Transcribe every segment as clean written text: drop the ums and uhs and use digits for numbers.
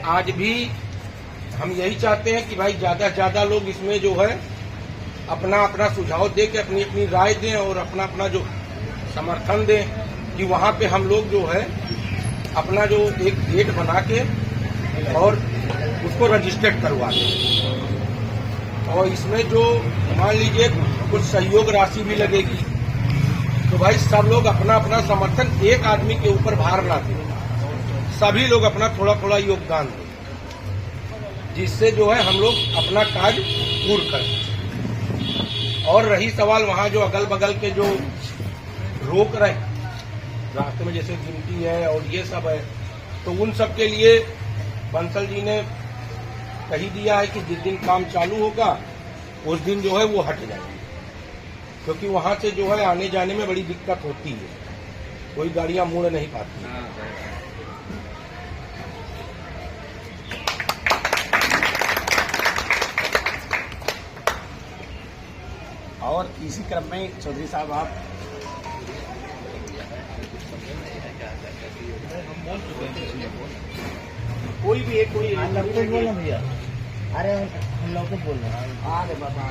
आज भी हम यही चाहते हैं कि भाई ज्यादा से ज्यादा लोग इसमें जो है अपना अपना सुझाव दे के अपनी अपनी राय दें और अपना अपना जो समर्थन दें कि वहां पे हम लोग जो है अपना जो एक गेट बना के और उसको रजिस्टर्ड करवा दें। और इसमें जो मान लीजिए कुछ सहयोग राशि भी लगेगी, तो भाई सब लोग अपना अपना समर्थन, एक आदमी के ऊपर भार ना दें, सभी लोग अपना थोड़ा थोड़ा योगदान दें, जिससे जो है हम लोग अपना कार्य पूर्ण करें। और रही सवाल वहां जो अगल बगल के जो रोक रहे रास्ते में, जैसे गिनती है और ये सब है, तो उन सब के लिए बंसल जी ने कही दिया है कि जिस दिन काम चालू होगा उस दिन जो है वो हट जाएगी, क्योंकि वहां से जो है आने जाने में बड़ी दिक्कत होती है, कोई गाड़ियां मुड़ नहीं पाती। और इसी क्रम में चौधरी साहब आप कोई भी एक कोई बोलना भैया, अरे हम लोग को बोलना अरे बाबा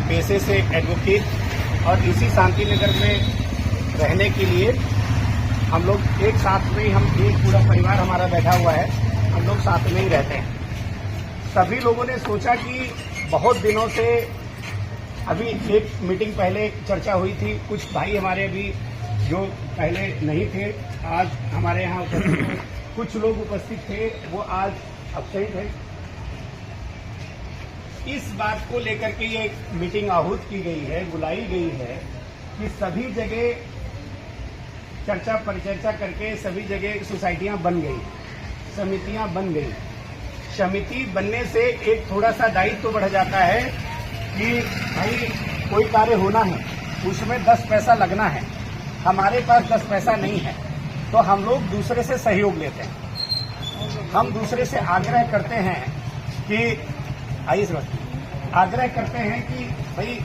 पेशे से एडवोकेट और इसी शांति नगर में रहने के लिए हम लोग एक साथ में, हम एक पूरा परिवार हमारा बैठा हुआ है, हम लोग साथ में ही रहते हैं। सभी लोगों ने सोचा कि बहुत दिनों से, अभी एक मीटिंग पहले चर्चा हुई थी, कुछ भाई हमारे अभी जो पहले नहीं थे आज हमारे यहाँ उपस्थित थे, कुछ लोग उपस्थित थे वो आज अब्सेंट है। इस बात को लेकर के ये मीटिंग आहूत की गई है, बुलाई गई है कि सभी जगह चर्चा परिचर्चा करके सभी जगह सोसाइटियां बन गई, समितियां बन गई। समिति बनने से एक थोड़ा सा दायित्व तो बढ़ जाता है कि भाई कोई कार्य होना है, उसमें 10 पैसा लगना है, हमारे पास 10 पैसा नहीं है, तो हम लोग दूसरे से सहयोग लेते हैं। हम दूसरे से आग्रह करते हैं कि आइए सर, आग्रह करते हैं कि भाई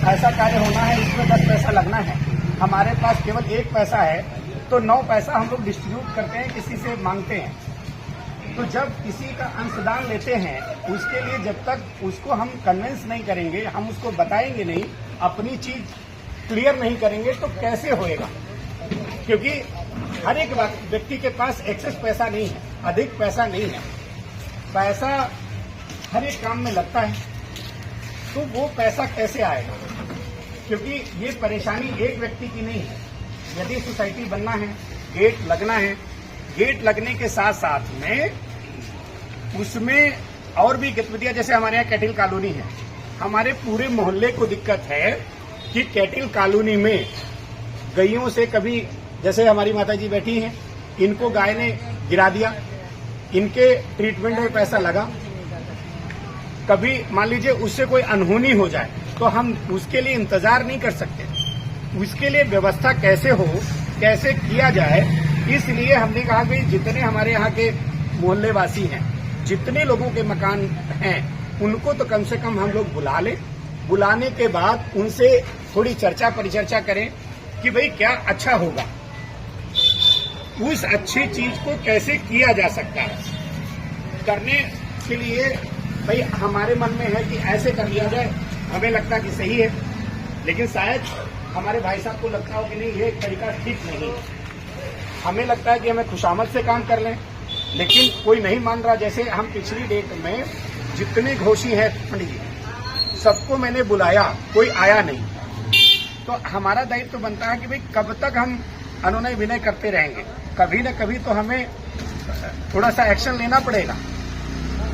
ऐसा कार्य होना है, इसमें 10 पैसा लगना है, हमारे पास केवल 1 पैसा है, तो 9 पैसा हम लोग डिस्ट्रीब्यूट करते हैं, किसी से मांगते हैं। तो जब किसी का अंशदान लेते हैं, उसके लिए जब तक उसको हम कन्विंस नहीं करेंगे, हम उसको बताएंगे नहीं, अपनी चीज क्लियर नहीं करेंगे, तो कैसे होएगा? क्योंकि हर एक व्यक्ति के पास एक्सेस पैसा नहीं है, अधिक पैसा नहीं है, पैसा हर एक काम में लगता है, तो वो पैसा कैसे आएगा? क्योंकि ये परेशानी एक व्यक्ति की नहीं है। यदि सोसाइटी बनना है, गेट लगना है, गेट लगने के साथ साथ में उसमें और भी गतिविधियां, जैसे हमारे यहाँ कैटिल कॉलोनी है, हमारे पूरे मोहल्ले को दिक्कत है कि कैटिल कॉलोनी में गैयों से कभी, जैसे हमारी माता जी बैठी हैं, इनको गाय ने गिरा दिया, इनके ट्रीटमेंट में पैसा लगा, कभी मान लीजिए उससे कोई अनहोनी हो जाए तो हम उसके लिए इंतजार नहीं कर सकते। उसके लिए व्यवस्था कैसे हो, कैसे किया जाए, इसलिए हमने कहा कि जितने हमारे यहाँ के मोहल्ले वासी हैं, जितने लोगों के मकान हैं, उनको तो कम से कम हम लोग बुला लें। बुलाने के बाद उनसे थोड़ी चर्चा परिचर्चा करें कि भाई क्या अच्छा होगा, उस अच्छी चीज को कैसे किया जा सकता है। करने के लिए भाई हमारे मन में है कि ऐसे कर लिया जाए, हमें लगता कि सही है, लेकिन शायद हमारे भाई साहब को लगता हो कि नहीं, ये तरीका ठीक नहीं है। हमें लगता है कि हमें खुशामद से काम कर लें, लेकिन कोई नहीं मान रहा। जैसे हम पिछली डेट में जितने घोषी हैं पंडित जी, सबको मैंने बुलाया, कोई आया नहीं। तो हमारा दायित्व तो बनता है कि भाई कब तक हम अनुनय विनय करते रहेंगे, कभी न कभी तो हमें थोड़ा सा एक्शन लेना पड़ेगा।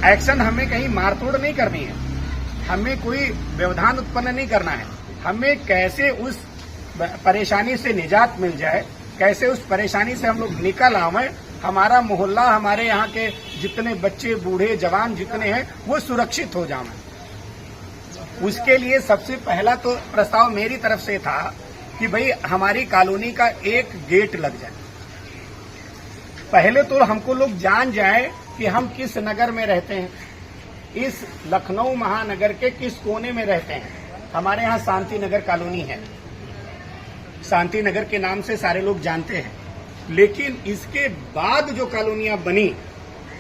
एक्शन हमें कहीं मारतोड़ नहीं करनी है, हमें कोई व्यवधान उत्पन्न नहीं करना है, हमें कैसे उस परेशानी से निजात मिल जाए, कैसे उस परेशानी से हम लोग निकल आवे, हमारा मोहल्ला, हमारे यहाँ के जितने बच्चे, बूढ़े, जवान जितने हैं, वो सुरक्षित हो जाए। उसके लिए सबसे पहला तो प्रस्ताव मेरी तरफ से था कि भाई हमारी कॉलोनी का एक गेट लग जाए। पहले तो हमको लोग जान जाए कि हम किस नगर में रहते हैं, इस लखनऊ महानगर के किस कोने में रहते हैं। हमारे यहाँ शांति नगर कॉलोनी है, शांति नगर के नाम से सारे लोग जानते हैं, लेकिन इसके बाद जो कॉलोनियां बनी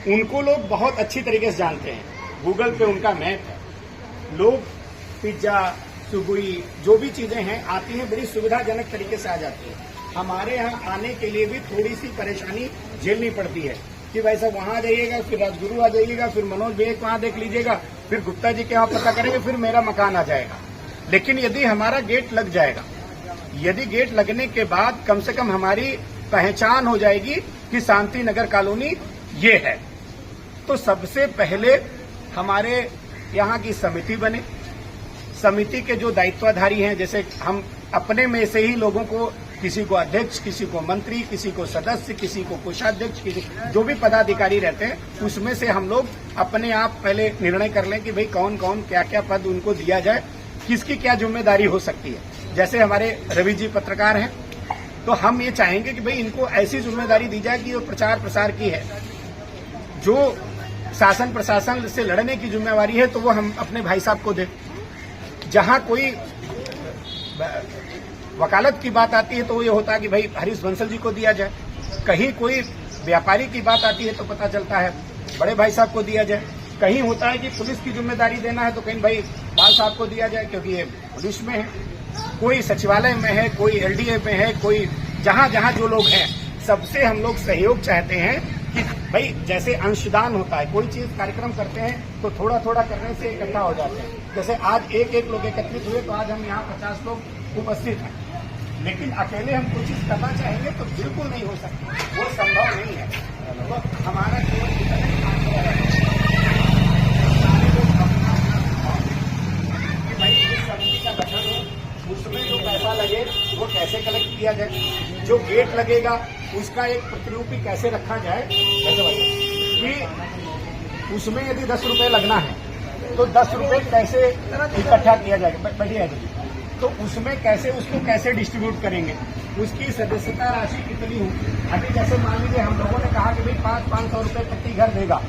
उनको लोग बहुत अच्छी तरीके से जानते हैं। गूगल पे उनका मैप है। लोग पिज्जा, सुबुई, जो भी चीजें हैं आती हैं, बड़ी सुविधाजनक तरीके से आ जाती है। हमारे यहाँ आने के लिए भी थोड़ी सी परेशानी झेलनी पड़ती है कि भाई साहब वहां आ जाइएगा, फिर राजगुरु आ जाइएगा, फिर मनोज भैया वहां देख लीजिएगा, फिर गुप्ता जी के वहां पता करेंगे, फिर मेरा मकान आ जाएगा। लेकिन यदि हमारा गेट लग जाएगा, यदि गेट लगने के बाद कम से कम हमारी पहचान हो जाएगी कि शांति नगर कॉलोनी ये है, तो सबसे पहले हमारे यहाँ की समिति बने। समिति के जो दायित्वधारी हैं, जैसे हम अपने में से ही लोगों को, किसी को अध्यक्ष, किसी को मंत्री, किसी को सदस्य, किसी को कोषाध्यक्ष, किसी जो भी पदाधिकारी रहते हैं, उसमें से हम लोग अपने आप पहले निर्णय कर लें कि भाई कौन कौन क्या क्या पद उनको दिया जाए, किसकी क्या जिम्मेदारी हो सकती है। जैसे हमारे रवि जी पत्रकार हैं, तो हम ये चाहेंगे कि भाई इनको ऐसी जिम्मेदारी दी जाए कि वो प्रचार प्रसार की है। जो शासन प्रशासन से लड़ने की जिम्मेवारी है तो वो हम अपने भाई साहब को दें। जहां कोई वकालत की बात आती है तो ये होता है कि भाई हरीश बंसल जी को दिया जाए। कहीं कोई व्यापारी की बात आती है तो पता चलता है बड़े भाई साहब को दिया जाए। कहीं होता है कि पुलिस की जिम्मेदारी देना है तो कहीं भाई बाल साहब को दिया जाए, क्योंकि ये पुलिस में है। कोई सचिवालय में है, कोई एलडीए में है, कोई जहां जहां जो लोग हैं, सबसे हम लोग सहयोग चाहते हैं कि भाई जैसे अंशदान होता है, कोई चीज कार्यक्रम करते हैं तो थोड़ा थोड़ा करने से इकट्ठा हो जाते हैं। जैसे आज एक एक लोग एकत्रित हुए तो आज हम यहाँ 50 लोग उपस्थित हैं, लेकिन अकेले हम कोई चीज करना चाहेंगे तो बिल्कुल नहीं हो सकता, वो संभव नहीं है। तो हमारा केवल इतना ही काम है सारे लोग अपना कि भाई जिस समिति का गठन हो उसमें जो पैसा लगे वो कैसे कलेक्ट किया जाए, जो गेट लगेगा उसका एक प्रतिरूपी कैसे रखा जाए, कैसे कि उसमें यदि 10 रुपए लगना है तो 10 रुपए कैसे इकट्ठा किया जाएगा, बढ़िया है, तो उसमें कैसे उसको कैसे डिस्ट्रीब्यूट करेंगे, उसकी सदस्यता राशि कितनी होगी। अभी जैसे मान लीजिए हम लोगों ने कहा कि भाई 500-500 रुपए प्रति घर देगा,